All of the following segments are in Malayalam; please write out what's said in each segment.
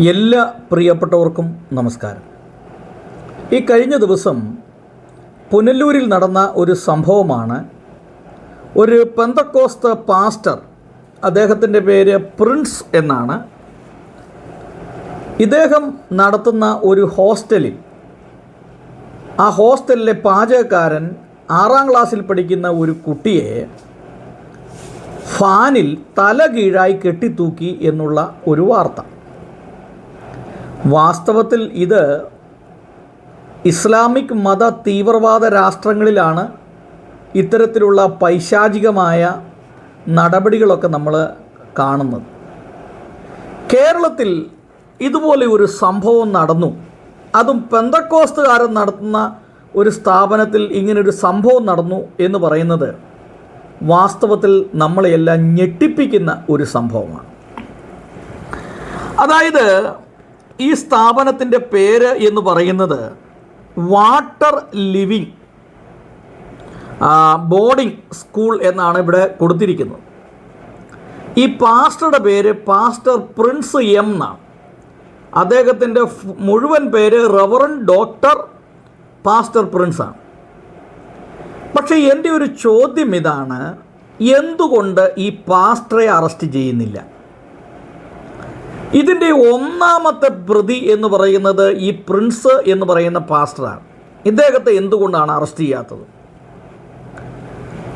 എല്ലാ പ്രിയപ്പെട്ടവർക്കും നമസ്കാരം. ഈ കഴിഞ്ഞ ദിവസം പുനലൂരിൽ നടന്ന ഒരു സംഭവമാണ്. ഒരു പെന്തക്കോസ്ത് പാസ്റ്റർ, അദ്ദേഹത്തിൻ്റെ പേര് പ്രിൻസ് എന്നാണ്, ഇദ്ദേഹം നടത്തുന്ന ഒരു ഹോസ്റ്റലിൽ, ആ ഹോസ്റ്റലിലെ പാചകക്കാരൻ 6ാം ക്ലാസ്സിൽ പഠിക്കുന്ന ഒരു കുട്ടിയെ ഫാനിൽ തല കീഴായി കെട്ടിത്തൂക്കി എന്നുള്ള ഒരു വാർത്ത. വാസ്തവത്തിൽ ഇത് ഇസ്ലാമിക് മത തീവ്രവാദ രാഷ്ട്രങ്ങളിലാണ് ഇത്തരത്തിലുള്ള പൈശാചികമായ നടപടികളൊക്കെ നമ്മൾ കാണുന്നത്. കേരളത്തിൽ ഇതുപോലെ ഒരു സംഭവം നടന്നു, അതും പെന്തക്കോസ്തുകാരൻ നടത്തുന്ന ഒരു സ്ഥാപനത്തിൽ ഇങ്ങനൊരു സംഭവം നടന്നു എന്ന് പറയുന്നത് വാസ്തവത്തിൽ നമ്മളെയെല്ലാം ഞെട്ടിപ്പിക്കുന്ന ഒരു സംഭവമാണ്. അതായത് ഈ സ്ഥാപനത്തിൻ്റെ പേര് എന്ന് പറയുന്നത് വാട്ടർ ലിവിങ് ബോർഡിംഗ് സ്കൂൾ എന്നാണ് ഇവിടെ കൊടുത്തിരിക്കുന്നത്. ഈ പാസ്റ്ററുടെ പേര് പാസ്റ്റർ പ്രിൻസ് എം എന്നാണ്. അദ്ദേഹത്തിൻ്റെ മുഴുവൻ പേര് റവറൻഡ് ഡോക്ടർ പാസ്റ്റർ പ്രിൻസാണ്. പക്ഷേ എൻ്റെ ഒരു ചോദ്യം ഇതാണ്, എന്തുകൊണ്ട് ഈ പാസ്റ്ററെ അറസ്റ്റ് ചെയ്യുന്നില്ല? ഇതിൻ്റെ ഒന്നാമത്തെ പ്രതി എന്ന് പറയുന്നത് ഈ പ്രിൻസ് എന്ന് പറയുന്ന പാസ്റ്ററാണ്. ഇദ്ദേഹത്തെ എന്തുകൊണ്ടാണ് അറസ്റ്റ് ചെയ്യാത്തത്?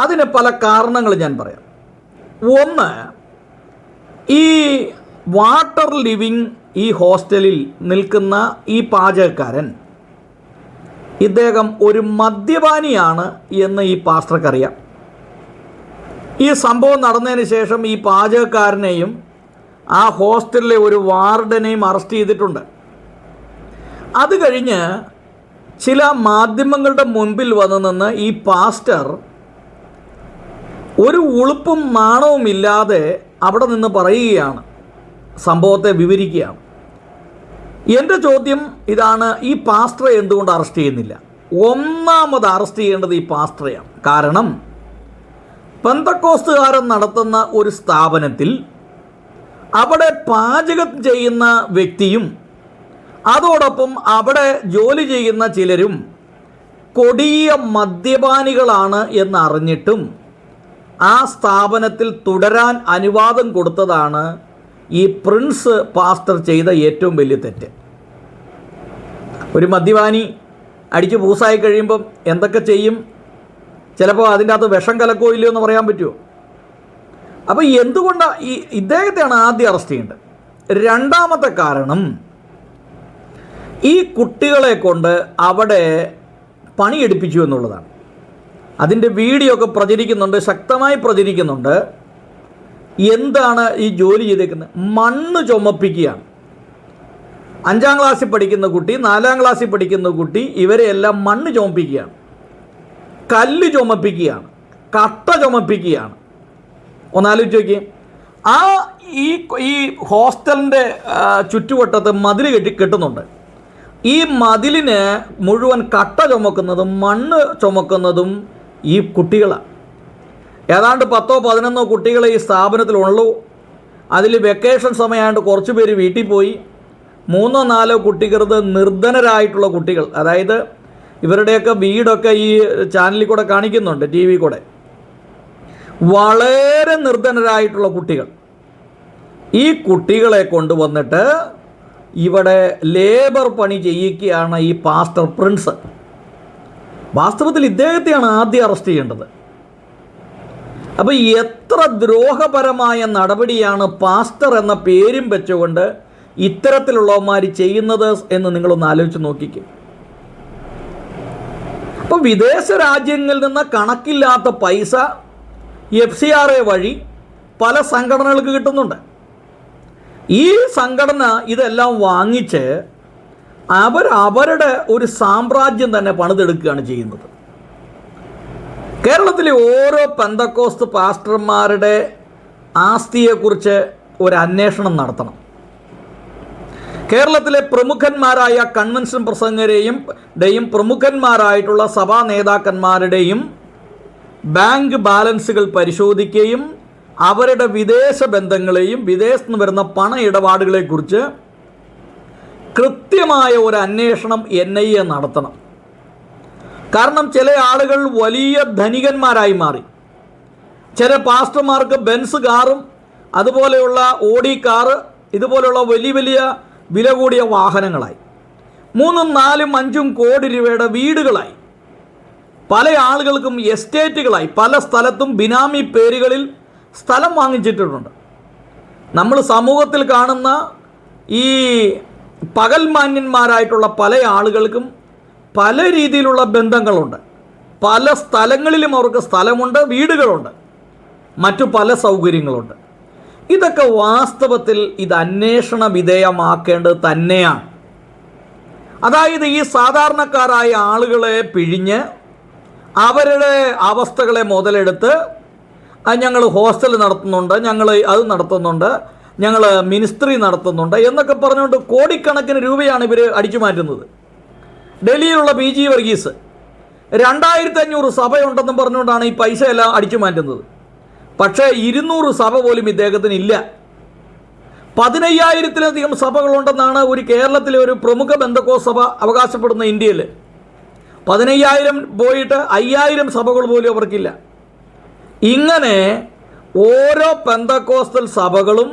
അതിന് പല കാരണങ്ങൾ ഞാൻ പറയാം. ഒന്ന്, ഈ വാട്ടർ ലിവിങ് ഈ ഹോസ്റ്റലിൽ നിൽക്കുന്ന ഈ പാചകക്കാരൻ, ഇദ്ദേഹം ഒരു മദ്യപാനിയാണ് എന്ന് ഈ പാസ്റ്റർക്കറിയാം. ഈ സംഭവം നടന്നതിന് ശേഷം ഈ പാചകക്കാരനെയും ആ ഹോസ്റ്റലിലെ ഒരു വാർഡനെയും അറസ്റ്റ് ചെയ്തിട്ടുണ്ട്. അത് കഴിഞ്ഞ് ചില മാധ്യമങ്ങളുടെ മുൻപിൽ വന്നു നിന്ന് ഈ പാസ്റ്റർ ഒരു ഉളുപ്പും നാണവും ഇല്ലാതെ അവിടെ നിന്ന് പറയുകയാണ്, സംഭവത്തെ വിവരിക്കുകയാണ്. എൻ്റെ ചോദ്യം ഇതാണ്, ഈ പാസ്റ്ററെ എന്തുകൊണ്ട് അറസ്റ്റ് ചെയ്യുന്നില്ല? ഒന്നാമത് അറസ്റ്റ് ചെയ്യേണ്ടത് ഈ പാസ്റ്ററെയാണ്. കാരണം പെന്തക്കോസ്തുകാരൻ നടത്തുന്ന ഒരു സ്ഥാപനത്തിൽ അവിടെ പാചകം ചെയ്യുന്ന വ്യക്തിയും അതോടൊപ്പം അവിടെ ജോലി ചെയ്യുന്ന ചിലരും കൊടിയ മദ്യപാനികളാണ് എന്നറിഞ്ഞിട്ടും ആ സ്ഥാപനത്തിൽ തുടരാൻ അനുവാദം കൊടുത്തതാണ് ഈ പ്രിൻസ് പാസ്റ്റർ ചെയ്ത ഏറ്റവും വലിയ തെറ്റ്. ഒരു മദ്യപാനി അടിച്ച് പൂസായി കഴിയുമ്പം എന്തൊക്കെ ചെയ്യും? ചിലപ്പോൾ അതിൻ്റെ അകത്ത് വിഷം കലക്കോ ഇല്ലയോ എന്ന് പറയാൻ പറ്റുമോ? അപ്പോൾ എന്തുകൊണ്ടാണ് ഇദ്ദേഹത്തെയാണ് ആദ്യം അറസ്റ്റ് ചെയ്യേണ്ടത്? രണ്ടാമത്തെ കാരണം, ഈ കുട്ടികളെ കൊണ്ട് അവിടെ പണിയെടുപ്പിച്ചു എന്നുള്ളതാണ്. അതിൻ്റെ വീഡിയോ ഒക്കെ പ്രചരിക്കുന്നുണ്ട്, ശക്തമായി പ്രചരിക്കുന്നുണ്ട്. എന്താണ് ഈ ജോലി ചെയ്തേക്കുന്നത്? മണ്ണ് ചുമപ്പിക്കുകയാണ്. 5ാം ക്ലാസ്സിൽ പഠിക്കുന്ന കുട്ടി, 4ാം ക്ലാസ്സിൽ പഠിക്കുന്ന കുട്ടി, ഇവരെയെല്ലാം മണ്ണ് ചുമപ്പിക്കുകയാണ്, കല്ല് ചുമപ്പിക്കുകയാണ്, കട്ട ചുമപ്പിക്കുകയാണ്. ഒന്നാലോചിച്ച് നോക്കിയേ. ഈ ഹോസ്റ്റലിൻ്റെ ചുറ്റുവട്ടത്ത് മതിൽ കെട്ടുന്നുണ്ട്. ഈ മതിലിന് മുഴുവൻ കട്ട ചുമക്കുന്നതും മണ്ണ് ചുമക്കുന്നതും ഈ കുട്ടികളാണ്. ഏതാണ്ട് 10-11 കുട്ടികളെ ഈ സ്ഥാപനത്തിലുള്ളൂ. അതിൽ വെക്കേഷൻ സമയമായിട്ട് കുറച്ച് പേര് വീട്ടിൽ പോയി. 3-4 കുട്ടികൾ നിർധനരായിട്ടുള്ള കുട്ടികൾ, അതായത് ഇവരുടെയൊക്കെ വീടൊക്കെ ഈ ചാനലിൽ കൂടെ കാണിക്കുന്നുണ്ട്, ടി വി കൂടെ. വളരെ നിർധനരായിട്ടുള്ള കുട്ടികൾ. ഈ കുട്ടികളെ കൊണ്ടുവന്നിട്ട് ഇവിടെ ലേബർ പണി ചെയ്യിക്കുകയാണ് ഈ പാസ്റ്റർ പ്രിൻസ്. വാസ്തവത്തിൽ ഇദ്ദേഹത്തെയാണ് ആദ്യം അറസ്റ്റ് ചെയ്യേണ്ടത്. അപ്പോൾ എത്ര ദ്രോഹപരമായ നടപടിയാണ് പാസ്റ്റർ എന്ന പേരും വെച്ചുകൊണ്ട് ഇത്തരത്തിലുള്ളവന്മാർ ചെയ്യുന്നത് എന്ന് നിങ്ങളൊന്ന് ആലോചിച്ച് നോക്കിക്കും. അപ്പോൾ വിദേശ രാജ്യങ്ങളിൽ നിന്ന് കണക്കില്ലാത്ത പൈസ FCRA വഴി പല സംഘടനകൾക്ക് കിട്ടുന്നുണ്ട്. ഈ സംഘടന ഇതെല്ലാം വാങ്ങിച്ച് അവരുടെ ഒരു സാമ്രാജ്യം തന്നെ പണിതെടുക്കുകയാണ് ചെയ്യുന്നത്. കേരളത്തിലെ ഓരോ പെന്തക്കോസ്ത് പാസ്റ്റർമാരുടെ ആസ്തിയെക്കുറിച്ച് ഒരു അന്വേഷണം നടത്തണം. കേരളത്തിലെ പ്രമുഖന്മാരായ കൺവെൻഷൻ പ്രസംഗരെയും പ്രമുഖന്മാരായിട്ടുള്ള സഭാ നേതാക്കന്മാരുടെയും ബാങ്ക് ബാലൻസുകൾ പരിശോധിക്കുകയും അവരുടെ വിദേശ ബന്ധങ്ങളെയും വിദേശത്ത് നിന്ന് വരുന്ന പണ ഇടപാടുകളെക്കുറിച്ച് കൃത്യമായ ഒരു അന്വേഷണം NIA നടത്തണം. കാരണം ചില ആളുകൾ വലിയ ധനികന്മാരായി മാറി. ചില പാസ്റ്റർമാർക്ക് ബെൻസ് കാറും അതുപോലെയുള്ള ഓഡി കാറ് ഇതുപോലെയുള്ള വലിയ വലിയ വില കൂടിയ വാഹനങ്ങളായി. 3, 4, 5 കോടി രൂപയുടെ വീടുകളായി. പല ആളുകൾക്കും എസ്റ്റേറ്റുകളായി. പല സ്ഥലത്തും ബിനാമി പേരുകളിൽ സ്ഥലം വാങ്ങിച്ചിട്ടുണ്ട്. നമ്മൾ സമൂഹത്തിൽ കാണുന്ന ഈ പകൽമാന്യന്മാരായിട്ടുള്ള പല ആളുകൾക്കും പല രീതിയിലുള്ള ബന്ധങ്ങളുണ്ട്. പല സ്ഥലങ്ങളിലും അവർക്ക് സ്ഥലമുണ്ട്, വീടുകളുണ്ട്, മറ്റു പല സൗകര്യങ്ങളുണ്ട്. ഇതൊക്കെ വാസ്തവത്തിൽ ഇത് അന്വേഷണ വിധേയമാക്കേണ്ടത് തന്നെയാണ്. അതായത് ഈ സാധാരണക്കാരായ ആളുകളെ പിഴിഞ്ഞ് അവരുടെ അവസ്ഥകളെ മുതലെടുത്ത് ഞങ്ങൾ ഹോസ്റ്റൽ നടത്തുന്നുണ്ട്, ഞങ്ങൾ അത് നടത്തുന്നുണ്ട്, ഞങ്ങൾ മിനിസ്ട്രി നടത്തുന്നുണ്ട് എന്നൊക്കെ പറഞ്ഞുകൊണ്ട് കോടിക്കണക്കിന് രൂപയാണ് ഇവർ അടിച്ചു മാറ്റുന്നത്. ഡൽഹിയിലുള്ള PG വർഗീസ് 2500 സഭയുണ്ടെന്നും പറഞ്ഞുകൊണ്ടാണ് ഈ പൈസ എല്ലാം അടിച്ചു മാറ്റുന്നത്. പക്ഷേ 200 സഭ പോലും ഇദ്ദേഹത്തിന് ഇല്ല. 15,000-ലധികം സഭകളുണ്ടെന്നാണ് ഒരു കേരളത്തിലെ ഒരു പ്രമുഖ ബന്ധക്കോസ് സഭ അവകാശപ്പെടുന്ന. ഇന്ത്യയിൽ 15,000 പോയിട്ട് 5,000 സഭകൾ പോലും അവർക്കില്ല. ഇങ്ങനെ ഓരോ പെന്തക്കോസ്തൽ സഭകളും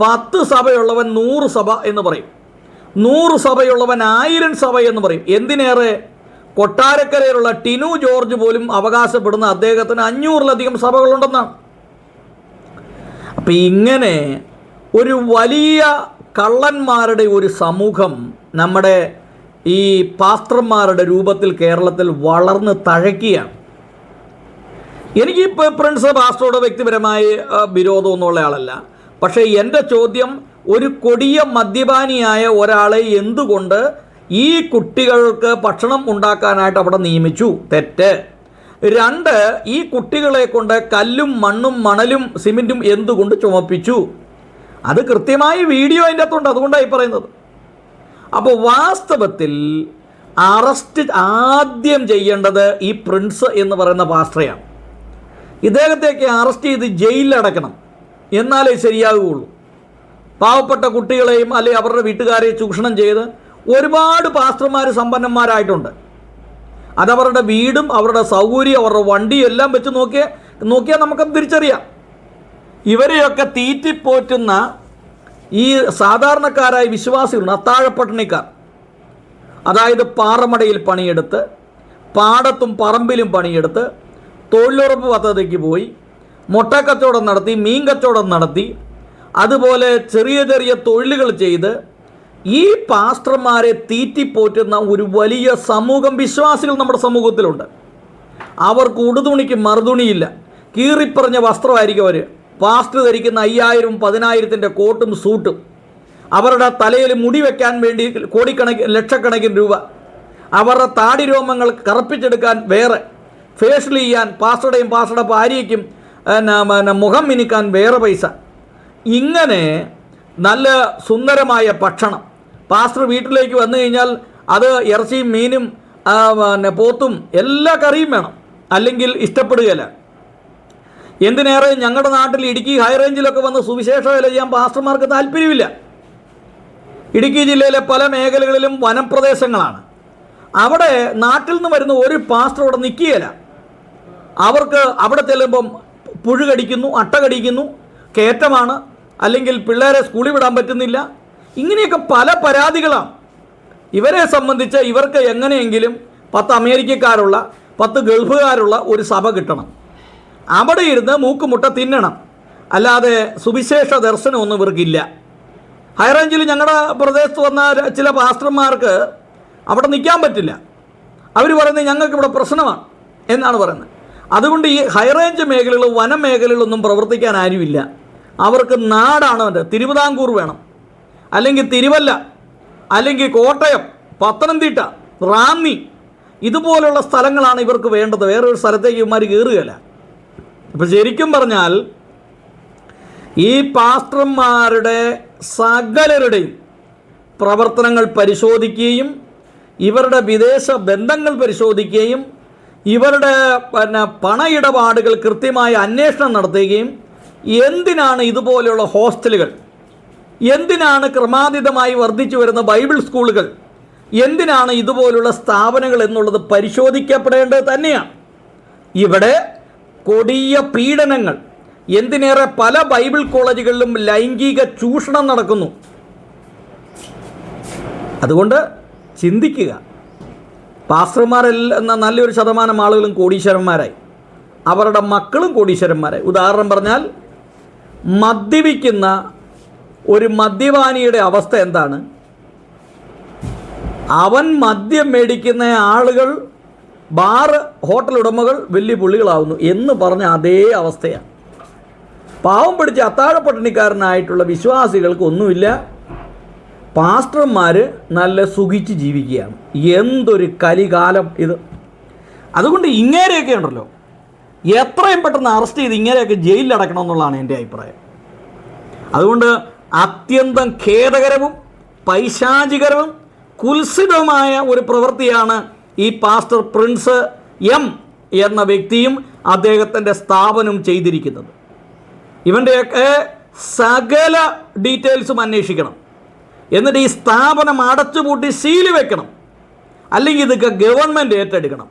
10 സഭയുള്ളവൻ 100 സഭ എന്ന് പറയും, 100 സഭയുള്ളവൻ 1000 സഭ എന്ന് പറയും. എന്തിനേറെ കൊട്ടാരക്കരയിലുള്ള ടിനു ജോർജ് പോലും അവകാശപ്പെടുന്ന അദ്ദേഹത്തിന് 500-ലധികം സഭകളുണ്ടെന്നാണ്. അപ്പം ഇങ്ങനെ ഒരു വലിയ കള്ളന്മാരുടെ ഒരു സമൂഹം നമ്മുടെ ഈ പാസ്റ്റർമാരുടെ രൂപത്തിൽ കേരളത്തിൽ വളർന്ന് തഴയ്ക്കുകയാണ്. എനിക്ക് പ്രിൻസ് പാസ്റ്ററോട് വ്യക്തിപരമായി വിരോധമൊന്നുമുള്ള ആളല്ല. പക്ഷേ എൻ്റെ ചോദ്യം, ഒരു കൊടിയ മദ്യപാനിയായ ഒരാളെ എന്തുകൊണ്ട് ഈ കുട്ടികൾക്ക് ഭക്ഷണം ഉണ്ടാക്കാനായിട്ട് അവിടെ നിയമിച്ചു? തെറ്റ്. 2, ഈ കുട്ടികളെ കൊണ്ട് കല്ലും മണ്ണും മണലും സിമെൻറ്റും എന്തുകൊണ്ട് ചുമപ്പിച്ചു? അത് കൃത്യമായി വീഡിയോ അതിൻ്റെ അകത്തുണ്ട്, അതുകൊണ്ടായി പറയുന്നത്. അപ്പോൾ വാസ്തവത്തിൽ അറസ്റ്റ് ആദ്യം ചെയ്യേണ്ടത് ഈ പ്രിൻസ് എന്ന് പറയുന്ന പാസ്റ്ററെയാണ്. ഇദ്ദേഹത്തെയൊക്കെ അറസ്റ്റ് ചെയ്ത് ജയിലിലടക്കണം, എന്നാലേ ശരിയാകുകയുള്ളൂ. പാവപ്പെട്ട കുട്ടികളെയും അല്ലെങ്കിൽ അവരുടെ വീട്ടുകാരെ ചൂഷണം ചെയ്ത് ഒരുപാട് പാസ്റ്റർമാർ സമ്പന്നന്മാരായിട്ടുണ്ട്. അതവരുടെ വീടും അവരുടെ സൗകര്യം അവരുടെ വണ്ടിയും എല്ലാം വെച്ച് നോക്കിയാൽ നമുക്കത് തിരിച്ചറിയാം. ഇവരെയൊക്കെ തീറ്റിപ്പോറ്റുന്ന ഈ സാധാരണക്കാരായ വിശ്വാസികളുണ്ട്, അത്താഴപ്പട്ടിണിക്കാർ. അതായത് പാറമടയിൽ പണിയെടുത്ത്, പാടത്തും പറമ്പിലും പണിയെടുത്ത്, തൊഴിലുറപ്പ് പദ്ധതിക്ക് പോയി മുട്ടക്കച്ചവടം നടത്തി, മീൻ കച്ചവടം നടത്തി, അതുപോലെ ചെറിയ ചെറിയ തൊഴിലുകൾ ചെയ്ത് ഈ പാസ്റ്റർമാരെ തീറ്റിപ്പോറ്റുന്ന ഒരു വലിയ സമൂഹം വിശ്വാസികൾ നമ്മുടെ സമൂഹത്തിലുണ്ട്. അവർക്ക് ഉടുതുണിക്ക് മറുതുണിയില്ല, കീറിപ്പറഞ്ഞ വസ്ത്രമായിരിക്കും അവർ. പാസ്റ്റർ ധരിക്കുന്ന 5,000, 10,000-ൻ്റെ കോട്ടും സൂട്ടും, അവരുടെ തലയിൽ മുടി വയ്ക്കാൻ വേണ്ടി ലക്ഷക്കണക്കിന് രൂപ, അവരുടെ താടി രോമങ്ങൾ കറുപ്പിച്ചെടുക്കാൻ വേറെ, ഫേഷ്യൽ ചെയ്യാൻ പാസ്റ്ററുടെയും പാസ്റ്ററുടെ ഭാര്യയ്ക്കും മുഖം മിനുക്കാൻ വേറെ പൈസ. ഇങ്ങനെ നല്ല സുന്ദരമായ ഭക്ഷണം പാസ്റ്റർ വീട്ടിലേക്ക് വന്നു കഴിഞ്ഞാൽ അത് ഇറച്ചിയും മീനും പോത്തും എല്ലാ കറിയും വേണം, അല്ലെങ്കിൽ ഇഷ്ടപ്പെടുകയില്ല. എന്തിനേറെ ഞങ്ങളുടെ നാട്ടിൽ ഇടുക്കി ഹൈറേഞ്ചിലൊക്കെ വന്ന് സുവിശേഷ വേല ചെയ്യാൻ പാസ്റ്റർമാർക്ക് താല്പര്യമില്ല. ഇടുക്കി ജില്ലയിലെ പല മേഖലകളിലും വനപ്രദേശങ്ങളാണ്. അവിടെ നാട്ടിൽ നിന്ന് വരുന്ന ഒരു പാസ്റ്റർ അവിടെ നിൽക്കുകയില്ല. അവർക്ക് അവിടെ ചെല്ലുമ്പം പുഴു കടിക്കുന്നു, അട്ട കടിക്കുന്നു, കയറ്റമാണ്, അല്ലെങ്കിൽ പിള്ളേരെ സ്കൂളിൽ വിടാൻ പറ്റുന്നില്ല. ഇങ്ങനെയൊക്കെ പല പരാതികളാണ്. ഇവരെ സംബന്ധിച്ച് ഇവർക്ക് എങ്ങനെയെങ്കിലും 10 അമേരിക്കക്കാരുള്ള 10 ഗൾഫുകാരുള്ള ഒരു സഭ കിട്ടണം, അവിടെ ഇരുന്ന് മൂക്കുമുട്ട തിന്നണം, അല്ലാതെ സുവിശേഷ ദർശനമൊന്നും ഇവർക്കില്ല. ഹൈറേഞ്ചിൽ ഞങ്ങളുടെ പ്രദേശത്ത് വന്ന ചില പാസ്റ്റർമാർക്ക് അവിടെ നിൽക്കാൻ പറ്റില്ല. അവർ പറയുന്നത് ഞങ്ങൾക്കിവിടെ പ്രശ്നമാണ് എന്നാണ് പറയുന്നത്. അതുകൊണ്ട് ഈ ഹൈറേഞ്ച് മേഖലകൾ, വനമേഖലകളൊന്നും പ്രവർത്തിക്കാൻ ആരുമില്ല. അവർക്ക് നാടാണ് അവൻ്റെ. തിരുവിതാംകൂർ വേണം, അല്ലെങ്കിൽ തിരുവല്ല, അല്ലെങ്കിൽ കോട്ടയം, പത്തനംതിട്ട, റാന്നി, ഇതുപോലുള്ള സ്ഥലങ്ങളാണ് ഇവർക്ക് വേണ്ടത്. വേറൊരു സ്ഥലത്തേക്ക് ഇവന്മാർ കയറുകയില്ല. ഇപ്പം ശരിക്കും പറഞ്ഞാൽ ഈ പാസ്റ്റർമാരുടെ സകലരുടെയും പ്രവർത്തനങ്ങൾ പരിശോധിക്കുകയും ഇവരുടെ വിദേശ ബന്ധങ്ങൾ പരിശോധിക്കുകയും ഇവരുടെ പണ ഇടപാടുകൾ കൃത്യമായ അന്വേഷണം നടത്തുകയും എന്തിനാണ് ഇതുപോലെയുള്ള ഹോസ്റ്റലുകൾ, എന്തിനാണ് ക്രമാതീതമായി വർദ്ധിച്ചു വരുന്ന ബൈബിൾ സ്കൂളുകൾ, എന്തിനാണ് ഇതുപോലുള്ള സ്ഥാപനങ്ങൾ എന്നുള്ളത് പരിശോധിക്കപ്പെടേണ്ടത് തന്നെയാണ്. ഇവിടെ കൊടിയ പീഡനങ്ങൾ, എന്തിനേറെ പല ബൈബിൾ കോളേജുകളിലും ലൈംഗിക ചൂഷണം നടക്കുന്നു. അതുകൊണ്ട് ചിന്തിക്കുക. പാസ്റ്റർമാരെല്ലാം നല്ലൊരു ശതമാനം ആളുകളും കോടീശ്വരന്മാരായി, അവരുടെ മക്കളും കോടീശ്വരന്മാരായി. ഉദാഹരണം പറഞ്ഞാൽ, മദ്യപിക്കുന്ന ഒരു മദ്യപാനിയുടെ അവസ്ഥ എന്താണ്? അവൻ മദ്യം മേടിക്കുന്ന ആളുകൾ, ബാറ് ഹോട്ടൽ ഉടമകൾ വലിയ പുള്ളികളാവുന്നു എന്ന് പറഞ്ഞ അതേ അവസ്ഥയാണ്. പാവം പിടിച്ച അത്താഴപ്പട്ടിണിക്കാരനായിട്ടുള്ള വിശ്വാസികൾക്ക് ഒന്നുമില്ല, പാസ്റ്റർമാർ നല്ല സുഖിച്ച് ജീവിക്കുകയാണ്. എന്തൊരു കലികാലം ഇത്! അതുകൊണ്ട് ഇങ്ങനെയൊക്കെ ഉണ്ടല്ലോ, എത്രയും പെട്ടെന്ന് അറസ്റ്റ് ചെയ്ത് ഇങ്ങനെയൊക്കെ ജയിലിൽ അടക്കണം എന്നുള്ളതാണ് എൻ്റെ അഭിപ്രായം. അതുകൊണ്ട് അത്യന്തം ഖേദകരവും പൈശാചികരവും കുൽസിതവുമായ ഒരു പ്രവൃത്തിയാണ് ഈ പാസ്റ്റർ പ്രിൻസ് എം എന്ന വ്യക്തിയും അദ്ദേഹത്തിൻ്റെ സ്ഥാപനവും ചെയ്തിരിക്കുന്നത്. ഇവൻ്റെയൊക്കെ സകല ഡീറ്റെയിൽസും അന്വേഷിക്കണം. എന്നിട്ട് ഈ സ്ഥാപനം അടച്ചുപൂട്ടി സീല് വെക്കണം. അല്ലെങ്കിൽ ഇതൊക്കെ ഗവൺമെൻറ് ഏറ്റെടുക്കണം.